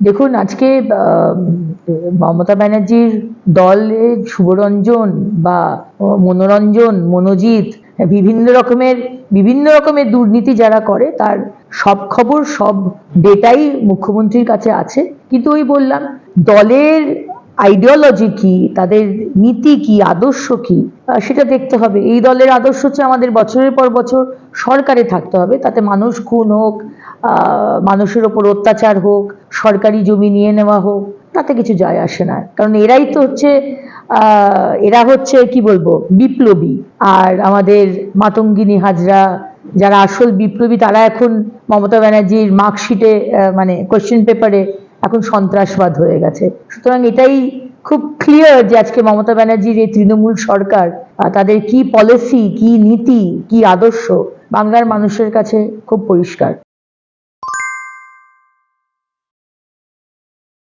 দেখুন আজকে মমতা ব্যানার্জির দলে শুভরঞ্জন বা মনোরঞ্জন মনোজিৎ বিভিন্ন রকমের দুর্নীতি যারা করে তার সব খবর সব ডেটাই মুখ্যমন্ত্রীর কাছে আছে। কিন্তু ওই বললাম দলের আইডিওলজি কি, তাদের নীতি কি, আদর্শ কি, সেটা দেখতে হবে। এই দলের আদর্শ হচ্ছে আমাদের বছরের পর বছর সরকারে থাকতে হবে, তাতে মানুষ খুন হোক, মানুষের ওপর অত্যাচার হোক, সরকারি জমি নিয়ে নেওয়া হোক, তাতে কিছু যায় আসে না। কারণ এরাই তো হচ্ছে এরা হচ্ছে কি বলবো বিপ্লবী। আর আমাদের মাতঙ্গিনী হাজরা যারা আসল বিপ্লবী, তারা এখন মমতা ব্যানার্জির মার্কশিটে মানে কোয়েশ্চেন পেপারে এখন সন্ত্রাসবাদ হয়ে গেছে। সুতরাং এটাই খুব ক্লিয়ার যে আজকে মমতা ব্যানার্জির এই তৃণমূল সরকার তাদের কি পলিসি, কি নীতি, কি আদর্শ বাংলার মানুষের কাছে খুব পরিষ্কার।